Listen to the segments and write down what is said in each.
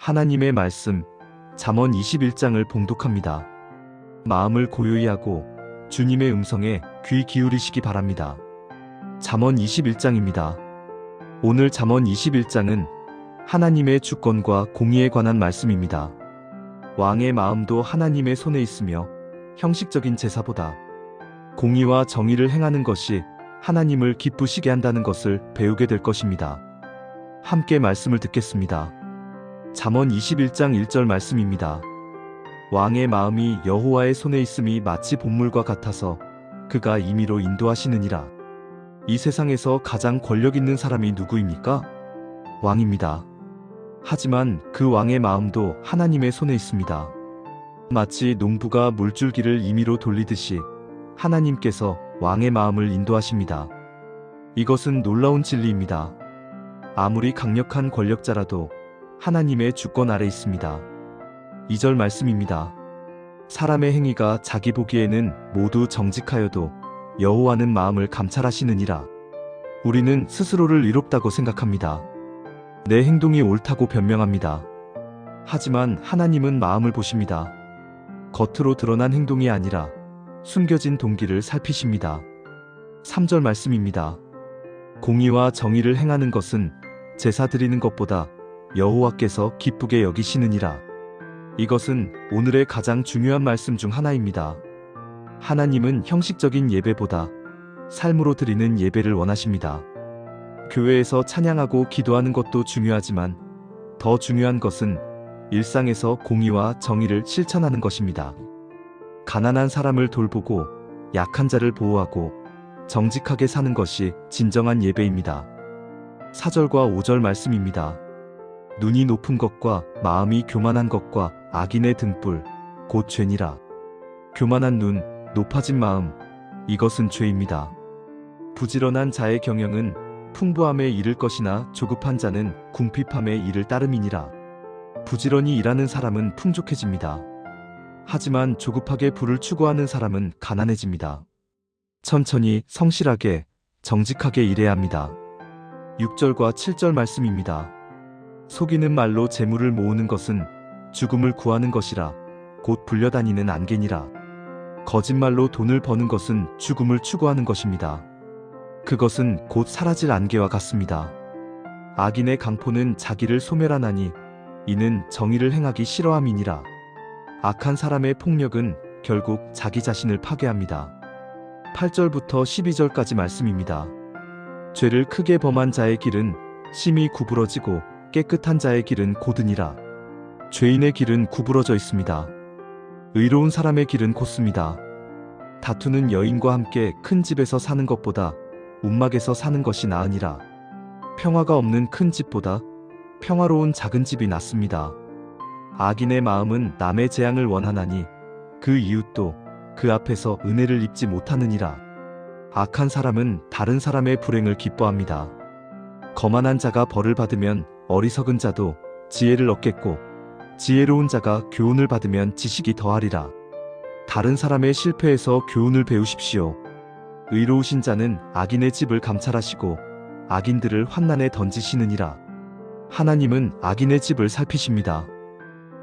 하나님의 말씀 잠언 21장을 봉독합니다. 마음을 고요히 하고 주님의 음성에 귀 기울이시기 바랍니다. 잠언 21장입니다. 오늘 잠언 21장은 하나님의 주권과 공의에 관한 말씀입니다. 왕의 마음도 하나님의 손에 있으며 형식적인 제사보다 공의와 정의를 행하는 것이 하나님을 기쁘시게 한다는 것을 배우게 될 것입니다. 함께 말씀을 듣겠습니다. 잠언 21장 1절 말씀입니다. 왕의 마음이 여호와의 손에 있음이 마치 본물과 같아서 그가 임의로 인도하시느니라. 이 세상에서 가장 권력 있는 사람이 누구입니까? 왕입니다. 하지만 그 왕의 마음도 하나님의 손에 있습니다. 마치 농부가 물줄기를 임의로 돌리듯이 하나님께서 왕의 마음을 인도하십니다. 이것은 놀라운 진리입니다. 아무리 강력한 권력자라도 하나님의 주권 아래 있습니다. 2절 말씀입니다. 사람의 행위가 자기 보기에는 모두 정직하여도 여호와는 마음을 감찰하시느니라. 우리는 스스로를 의롭다고 생각합니다. 내 행동이 옳다고 변명합니다. 하지만 하나님은 마음을 보십니다. 겉으로 드러난 행동이 아니라 숨겨진 동기를 살피십니다. 3절 말씀입니다. 공의와 정의를 행하는 것은 제사 드리는 것보다 여호와께서 기쁘게 여기시느니라. 이것은 오늘의 가장 중요한 말씀 중 하나입니다. 하나님은 형식적인 예배보다 삶으로 드리는 예배를 원하십니다. 교회에서 찬양하고 기도하는 것도 중요하지만 더 중요한 것은 일상에서 공의와 정의를 실천하는 것입니다. 가난한 사람을 돌보고 약한 자를 보호하고 정직하게 사는 것이 진정한 예배입니다. 4절과 5절 말씀입니다. 눈이 높은 것과 마음이 교만한 것과 악인의 등불 곧 죄니라. 교만한 눈, 높아진 마음, 이것은 죄입니다. 부지런한 자의 경영은 풍부함에 이를 것이나 조급한 자는 궁핍함에 이를 따름이니라. 부지런히 일하는 사람은 풍족해집니다. 하지만 조급하게 부를 추구하는 사람은 가난해집니다. 천천히 성실하게 정직하게 일해야 합니다. 6절과 7절 말씀입니다. 속이는 말로 재물을 모으는 것은 죽음을 구하는 것이라 곧 불려다니는 안개니라. 거짓말로 돈을 버는 것은 죽음을 추구하는 것입니다. 그것은 곧 사라질 안개와 같습니다. 악인의 강포는 자기를 소멸하나니 이는 정의를 행하기 싫어함이니라. 악한 사람의 폭력은 결국 자기 자신을 파괴합니다. 8절부터 12절까지 말씀입니다. 죄를 크게 범한 자의 길은 심히 구부러지고 깨끗한 자의 길은 고드니라. 죄인의 길은 구부러져 있습니다. 의로운 사람의 길은 곧습니다. 다투는 여인과 함께 큰 집에서 사는 것보다 움막에서 사는 것이 나으니라. 평화가 없는 큰 집보다 평화로운 작은 집이 낫습니다. 악인의 마음은 남의 재앙을 원하나니 그 이웃도 그 앞에서 은혜를 입지 못하느니라. 악한 사람은 다른 사람의 불행을 기뻐합니다. 거만한 자가 벌을 받으면 어리석은 자도 지혜를 얻겠고 지혜로운 자가 교훈을 받으면 지식이 더하리라. 다른 사람의 실패에서 교훈을 배우십시오. 의로우신 자는 악인의 집을 감찰하시고 악인들을 환난에 던지시느니라. 하나님은 악인의 집을 살피십니다.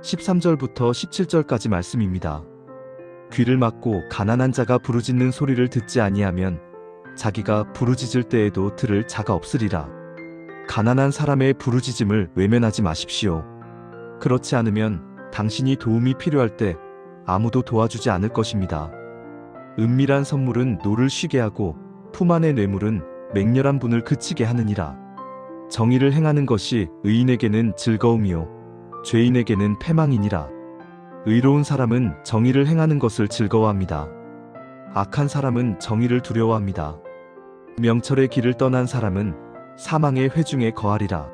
13절부터 17절까지 말씀입니다. 귀를 막고 가난한 자가 부르짖는 소리를 듣지 아니하면 자기가 부르짖을 때에도 들을 자가 없으리라. 가난한 사람의 부르짖음을 외면하지 마십시오. 그렇지 않으면 당신이 도움이 필요할 때 아무도 도와주지 않을 것입니다. 은밀한 선물은 노를 쉬게 하고 품 안의 뇌물은 맹렬한 분을 그치게 하느니라. 정의를 행하는 것이 의인에게는 즐거움이요 죄인에게는 패망이니라. 의로운 사람은 정의를 행하는 것을 즐거워합니다. 악한 사람은 정의를 두려워합니다. 명철의 길을 떠난 사람은 사망의 회중에 거하리라.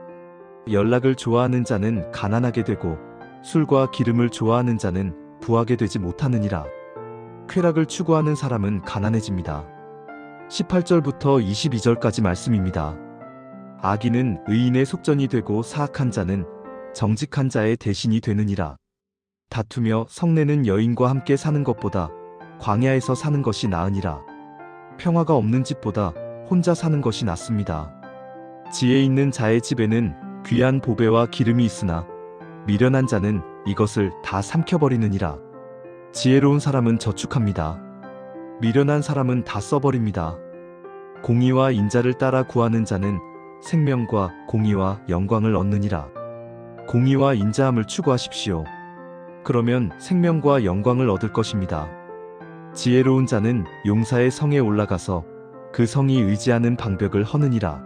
연락을 좋아하는 자는 가난하게 되고 술과 기름을 좋아하는 자는 부하게 되지 못하느니라. 쾌락을 추구하는 사람은 가난해집니다. 18절부터 22절까지 말씀입니다. 악인은 의인의 속전이 되고 사악한 자는 정직한 자의 대신이 되느니라. 다투며 성내는 여인과 함께 사는 것보다 광야에서 사는 것이 나으니라. 평화가 없는 집보다 혼자 사는 것이 낫습니다. 지혜 있는 자의 집에는 귀한 보배와 기름이 있으나 미련한 자는 이것을 다 삼켜버리느니라. 지혜로운 사람은 저축합니다. 미련한 사람은 다 써버립니다. 공의와 인자를 따라 구하는 자는 생명과 공의와 영광을 얻느니라. 공의와 인자함을 추구하십시오. 그러면 생명과 영광을 얻을 것입니다. 지혜로운 자는 용사의 성에 올라가서 그 성이 의지하는 방벽을 허느니라.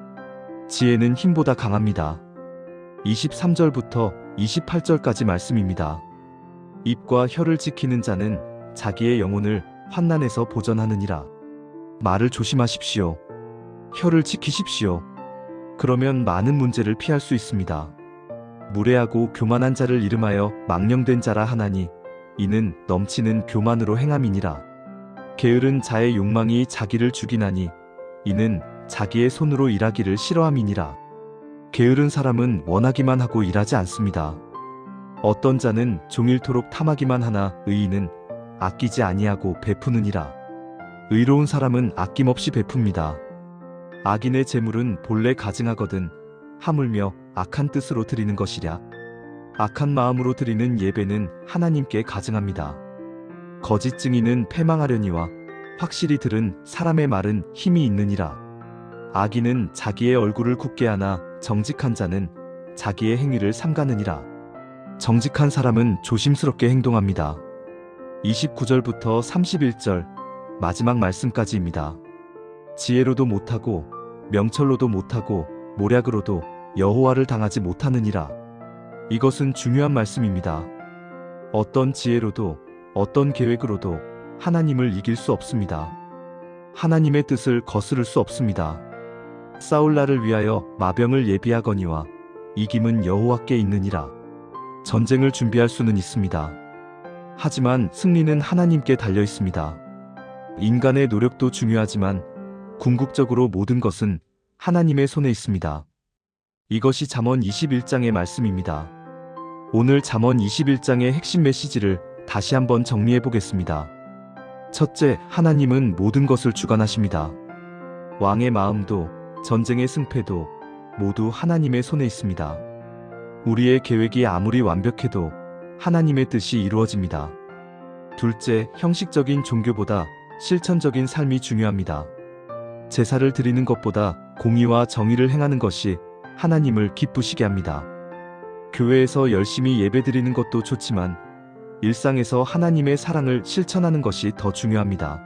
지혜는 힘보다 강합니다. 23절부터 28절까지 말씀입니다. 입과 혀를 지키는 자는 자기의 영혼을 환난에서 보전하느니라. 말을 조심하십시오. 혀를 지키십시오. 그러면 많은 문제를 피할 수 있습니다. 무례하고 교만한 자를 이름하여 망령된 자라 하나니 이는 넘치는 교만으로 행함이니라. 게으른 자의 욕망이 자기를 죽이나니 이는 자기의 손으로 일하기를 싫어함이니라. 게으른 사람은 원하기만 하고 일하지 않습니다. 어떤 자는 종일토록 탐하기만 하나 의인은 아끼지 아니하고 베푸느니라. 의로운 사람은 아낌없이 베풉니다. 악인의 재물은 본래 가증하거든 하물며 악한 뜻으로 드리는 것이랴. 악한 마음으로 드리는 예배는 하나님께 가증합니다. 거짓 증인은 패망하려니와 확실히 들은 사람의 말은 힘이 있느니라. 악인은 자기의 얼굴을 굳게 하나 정직한 자는 자기의 행위를 삼가느니라. 정직한 사람은 조심스럽게 행동합니다. 29절부터 31절 마지막 말씀까지입니다. 지혜로도 못하고 명철로도 못하고 모략으로도 여호와를 당하지 못하느니라. 이것은 중요한 말씀입니다. 어떤 지혜로도 어떤 계획으로도 하나님을 이길 수 없습니다. 하나님의 뜻을 거스를 수 없습니다. 싸울 날을 위하여 마병을 예비하거니와 이김은 여호와께 있느니라. 전쟁을 준비할 수는 있습니다. 하지만 승리는 하나님께 달려 있습니다. 인간의 노력도 중요하지만 궁극적으로 모든 것은 하나님의 손에 있습니다. 이것이 잠언 21장의 말씀입니다. 오늘 잠언 21장의 핵심 메시지를 다시 한번 정리해 보겠습니다. 첫째, 하나님은 모든 것을 주관하십니다. 왕의 마음도 전쟁의 승패도 모두 하나님의 손에 있습니다. 우리의 계획이 아무리 완벽해도 하나님의 뜻이 이루어집니다. 둘째, 형식적인 종교보다 실천적인 삶이 중요합니다. 제사를 드리는 것보다 공의와 정의를 행하는 것이 하나님을 기쁘시게 합니다. 교회에서 열심히 예배드리는 것도 좋지만 일상에서 하나님의 사랑을 실천하는 것이 더 중요합니다.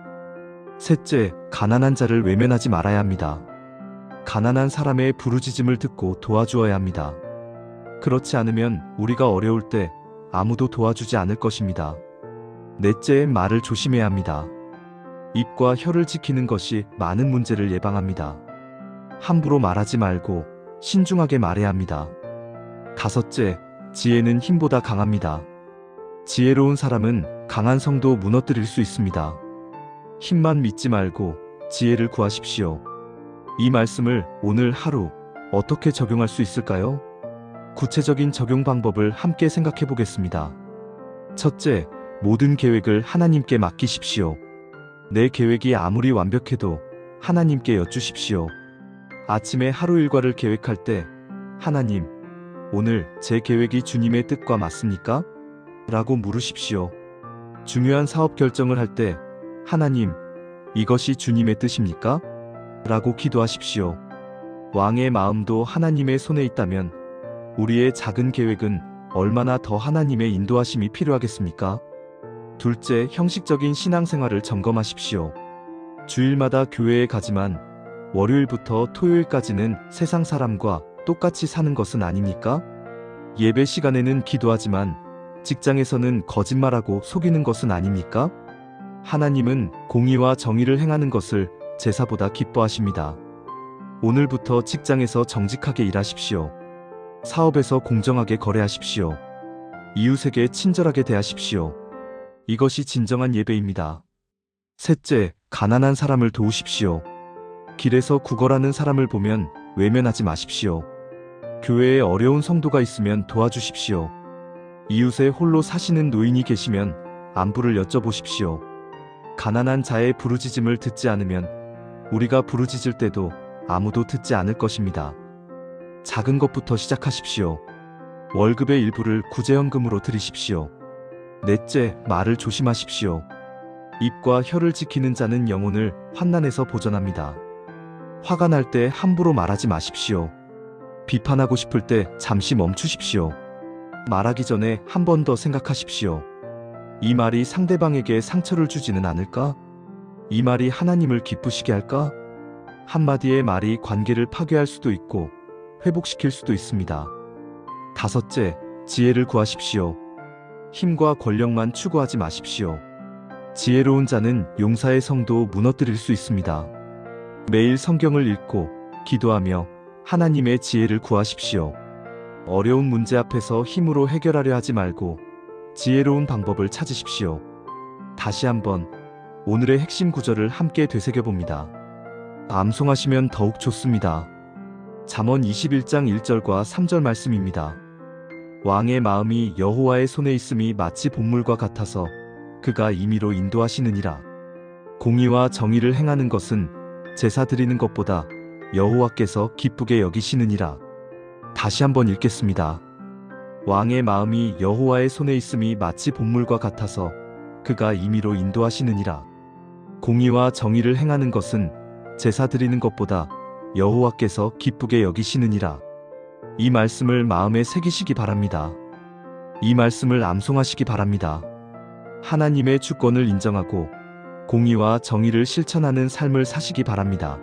셋째, 가난한 자를 외면하지 말아야 합니다. 가난한 사람의 부르짖음을 듣고 도와주어야 합니다. 그렇지 않으면 우리가 어려울 때 아무도 도와주지 않을 것입니다. 넷째, 말을 조심해야 합니다. 입과 혀를 지키는 것이 많은 문제를 예방합니다. 함부로 말하지 말고 신중하게 말해야 합니다. 다섯째, 지혜는 힘보다 강합니다. 지혜로운 사람은 강한 성도 무너뜨릴 수 있습니다. 힘만 믿지 말고 지혜를 구하십시오. 이 말씀을 오늘 하루 어떻게 적용할 수 있을까요? 구체적인 적용 방법을 함께 생각해 보겠습니다. 첫째, 모든 계획을 하나님께 맡기십시오. 내 계획이 아무리 완벽해도 하나님께 여쭈십시오. 아침에 하루 일과를 계획할 때 하나님, 오늘 제 계획이 주님의 뜻과 맞습니까? 라고 물으십시오. 중요한 사업 결정을 할 때 하나님, 이것이 주님의 뜻입니까? 라고 기도하십시오. 왕의 마음도 하나님의 손에 있다면 우리의 작은 계획은 얼마나 더 하나님의 인도하심이 필요하겠습니까? 둘째, 형식적인 신앙생활을 점검하십시오. 주일마다 교회에 가지만 월요일부터 토요일까지는 세상 사람과 똑같이 사는 것은 아닙니까? 예배 시간에는 기도하지만 직장에서는 거짓말하고 속이는 것은 아닙니까? 하나님은 공의와 정의를 행하는 것을 제사보다 기뻐하십니다. 오늘부터 직장에서 정직하게 일하십시오. 사업에서 공정하게 거래하십시오. 이웃에게 친절하게 대하십시오. 이것이 진정한 예배입니다. 셋째, 가난한 사람을 도우십시오. 길에서 구걸하는 사람을 보면 외면하지 마십시오. 교회에 어려운 성도가 있으면 도와주십시오. 이웃에 홀로 사시는 노인이 계시면 안부를 여쭤보십시오. 가난한 자의 부르짖음을 듣지 않으면 우리가 부르짖을 때도 아무도 듣지 않을 것입니다. 작은 것부터 시작하십시오. 월급의 일부를 구제연금으로 드리십시오. 넷째, 말을 조심하십시오. 입과 혀를 지키는 자는 영혼을 환난에서 보전합니다. 화가 날 때 함부로 말하지 마십시오. 비판하고 싶을 때 잠시 멈추십시오. 말하기 전에 한 번 더 생각하십시오. 이 말이 상대방에게 상처를 주지는 않을까? 이 말이 하나님을 기쁘시게 할까? 한마디의 말이 관계를 파괴할 수도 있고 회복시킬 수도 있습니다. 다섯째, 지혜를 구하십시오. 힘과 권력만 추구하지 마십시오. 지혜로운 자는 용사의 성도 무너뜨릴 수 있습니다. 매일 성경을 읽고 기도하며 하나님의 지혜를 구하십시오. 어려운 문제 앞에서 힘으로 해결하려 하지 말고 지혜로운 방법을 찾으십시오. 다시 한번 오늘의 핵심 구절을 함께 되새겨봅니다. 암송하시면 더욱 좋습니다. 잠언 21장 1절과 3절 말씀입니다. 왕의 마음이 여호와의 손에 있음이 마치 본물과 같아서 그가 임의로 인도하시느니라. 공의와 정의를 행하는 것은 제사 드리는 것보다 여호와께서 기쁘게 여기시느니라. 다시 한번 읽겠습니다. 왕의 마음이 여호와의 손에 있음이 마치 본물과 같아서 그가 임의로 인도하시느니라. 공의와 정의를 행하는 것은 제사 드리는 것보다 여호와께서 기쁘게 여기시느니라. 이 말씀을 마음에 새기시기 바랍니다. 이 말씀을 암송하시기 바랍니다. 하나님의 주권을 인정하고 공의와 정의를 실천하는 삶을 사시기 바랍니다.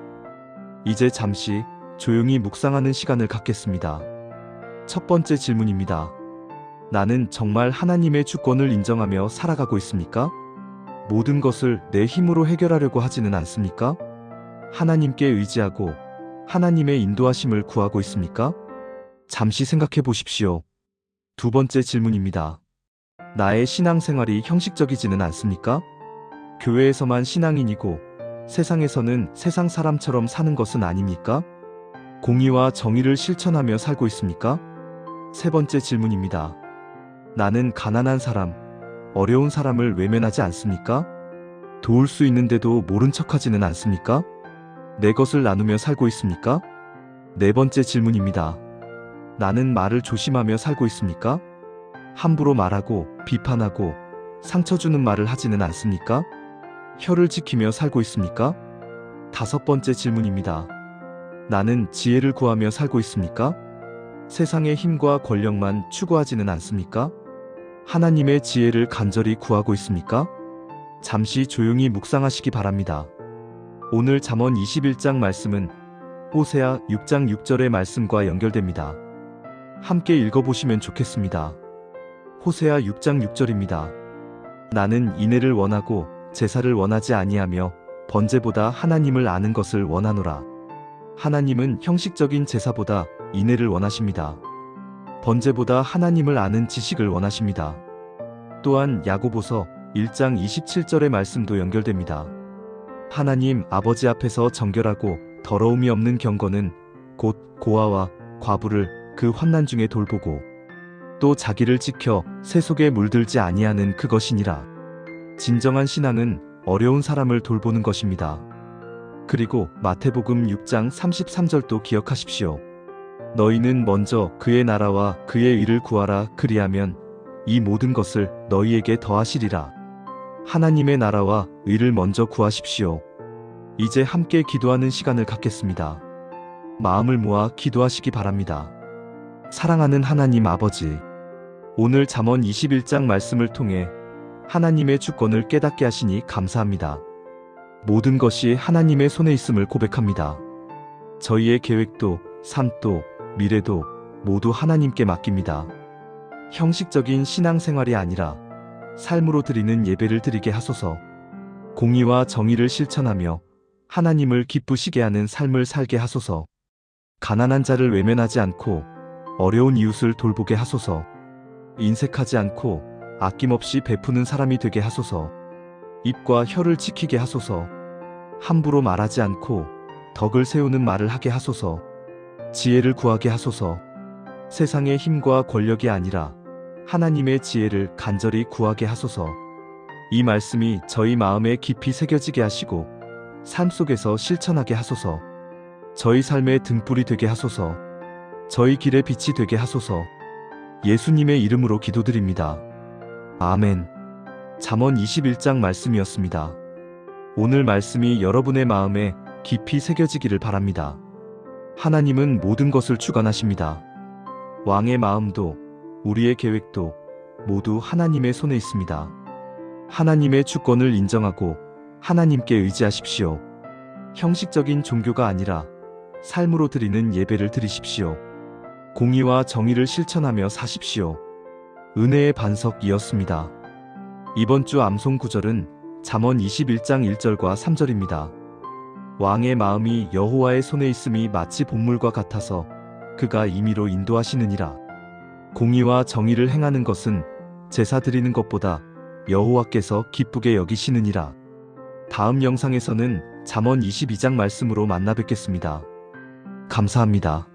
이제 잠시 조용히 묵상하는 시간을 갖겠습니다. 첫 번째 질문입니다. 나는 정말 하나님의 주권을 인정하며 살아가고 있습니까? 모든 것을 내 힘으로 해결하려고 하지는 않습니까? 하나님께 의지하고 하나님의 인도하심을 구하고 있습니까? 잠시 생각해 보십시오. 두 번째 질문입니다. 나의 신앙생활이 형식적이지는 않습니까? 교회에서만 신앙인이고 세상에서는 세상 사람처럼 사는 것은 아닙니까? 공의와 정의를 실천하며 살고 있습니까? 세 번째 질문입니다. 나는 가난한 사람, 어려운 사람을 외면하지 않습니까? 도울 수 있는데도 모른 척하지는 않습니까? 내 것을 나누며 살고 있습니까? 네 번째 질문입니다. 나는 말을 조심하며 살고 있습니까? 함부로 말하고 비판하고 상처 주는 말을 하지는 않습니까? 혀를 지키며 살고 있습니까? 다섯 번째 질문입니다. 나는 지혜를 구하며 살고 있습니까? 세상의 힘과 권력만 추구하지는 않습니까? 하나님의 지혜를 간절히 구하고 있습니까? 잠시 조용히 묵상하시기 바랍니다. 오늘 잠언 21장 말씀은 호세아 6장 6절의 말씀과 연결됩니다. 함께 읽어보시면 좋겠습니다. 호세아 6장 6절입니다. 나는 인애를 원하고 제사를 원하지 아니하며 번제보다 하나님을 아는 것을 원하노라. 하나님은 형식적인 제사보다 인애를 원하십니다. 번제보다 하나님을 아는 지식을 원하십니다. 또한 야고보서 1장 27절의 말씀도 연결됩니다. 하나님 아버지 앞에서 정결하고 더러움이 없는 경건은 곧 고아와 과부를 그 환난 중에 돌보고 또 자기를 지켜 새 속에 물들지 아니하는 그것이니라. 진정한 신앙은 어려운 사람을 돌보는 것입니다. 그리고 마태복음 6장 33절도 기억하십시오. 너희는 먼저 그의 나라와 그의 의를 구하라. 그리하면 이 모든 것을 너희에게 더하시리라. 하나님의 나라와 의를 먼저 구하십시오. 이제 함께 기도하는 시간을 갖겠습니다. 마음을 모아 기도하시기 바랍니다. 사랑하는 하나님 아버지, 오늘 잠언 21장 말씀을 통해 하나님의 주권을 깨닫게 하시니 감사합니다. 모든 것이 하나님의 손에 있음을 고백합니다. 저희의 계획도 삶도 미래도 모두 하나님께 맡깁니다. 형식적인 신앙생활이 아니라 삶으로 드리는 예배를 드리게 하소서. 공의와 정의를 실천하며 하나님을 기쁘시게 하는 삶을 살게 하소서. 가난한 자를 외면하지 않고 어려운 이웃을 돌보게 하소서. 인색하지 않고 아낌없이 베푸는 사람이 되게 하소서. 입과 혀를 지키게 하소서. 함부로 말하지 않고 덕을 세우는 말을 하게 하소서. 지혜를 구하게 하소서. 세상의 힘과 권력이 아니라 하나님의 지혜를 간절히 구하게 하소서. 이 말씀이 저희 마음에 깊이 새겨지게 하시고 삶 속에서 실천하게 하소서. 저희 삶의 등불이 되게 하소서. 저희 길의 빛이 되게 하소서. 예수님의 이름으로 기도드립니다. 아멘. 잠언 21장 말씀이었습니다. 오늘 말씀이 여러분의 마음에 깊이 새겨지기를 바랍니다. 하나님은 모든 것을 주관하십니다. 왕의 마음도 우리의 계획도 모두 하나님의 손에 있습니다. 하나님의 주권을 인정하고 하나님께 의지하십시오. 형식적인 종교가 아니라 삶으로 드리는 예배를 드리십시오. 공의와 정의를 실천하며 사십시오. 은혜의 반석이었습니다. 이번 주 암송 구절은 잠언 21장 1절과 3절입니다. 왕의 마음이 여호와의 손에 있음이 마치 본물과 같아서 그가 임의로 인도하시느니라. 공의와 정의를 행하는 것은 제사 드리는 것보다 여호와께서 기쁘게 여기시느니라. 다음 영상에서는 잠언 22장 말씀으로 만나 뵙겠습니다. 감사합니다.